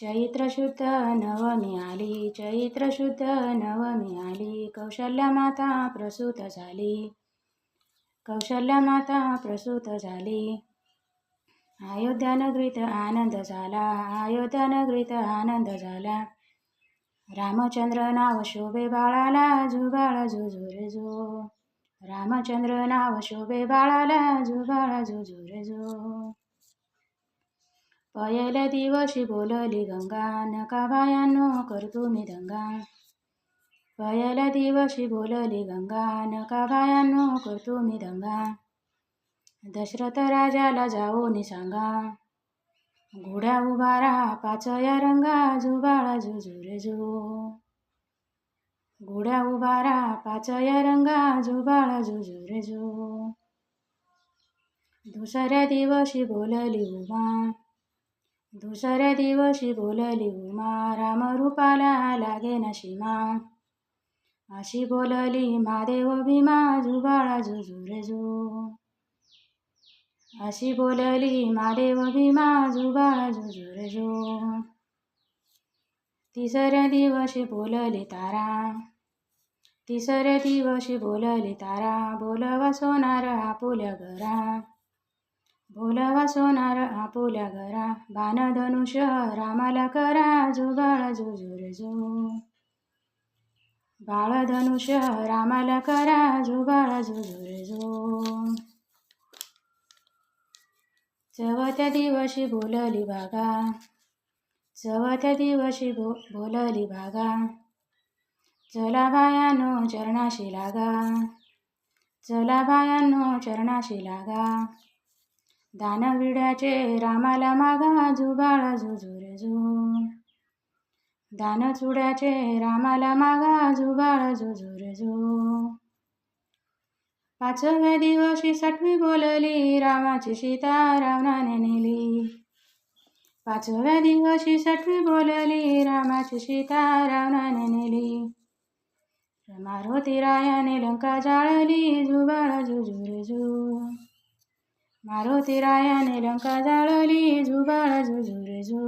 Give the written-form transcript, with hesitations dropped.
चैत्र शुद्ध नवमी आली, चैत्र शुद्ध नवमी आली, कौशल्या माता प्रसूत झाली, कौशल्या माता प्रसूत झाली. अयोध्या नगरीत आनंद झाला, अयोध्या नगरीत आनंद झाला. रामचंद्र नाव शोभे बाळाला, जुबाळ जुजुरे जो. रामचंद्र नाव शोभे बाळाला, जुबाळ जुजुरे जो. पहिल्या दिवशी बोलली गंगा, नका बायांनो करतो मी दंगा. पहिल्या दिवशी बोलली गंगा, नका बायांनो करतो मी दंगा. दशरथ राजाला जाऊन सांगा, घोड्या उभारा पाचया रंगा, जुबाळा जुजुरे जो. घोड्या उभारा पाचया रंगा, जुबाळा जुजुरे जो. दुसऱ्या दिवशी बोलली उमा, दुसऱ्या दिवशी बोलली उमा, रामरूपाला लागे न सीमा. अशी बोलली महादेव भीमा, जुबाळा जुजुरे जो. अशी बोलली महादेव भीमा, जुबाळा जुजुरे जो. तिसऱ्या दिवशी बोलली तारा, तिसऱ्या दिवशी बोलली तारा, बोलवा सोनार आपुल्या घरा. बोलवा सोनार आपुल्या घरा, बाणधनुष्य रामाला करा, जुबाळ जुजुरे जो. बाळधनुष्य रामाला करा, जुबाळ जुजुरे जो. चौथ्या दिवशी बोलली भागा, चौथ्या दिवशी बोलली भागा, चला बायानो चरणाशी लागा, चला बायानो चरणाशी लागा. दानविड्याचे रामाला मागा, जुबाळ जुजुरे जो. दानचुड्याचे रामाला मागा, जुबाळ जुजुरे जो. पाचव्या दिवशी सटवी बोलली, रामाची सीता रावणाने नेली. पाचव्या दिवशी सटवी बोलली, रामाची सीता रावणाने नेली. मारुती रायाने लंका जाळली, जुबाळ जुजुरे जो. मारुती रायाने लंका जाळली, जुबाळ जुजुरे जो.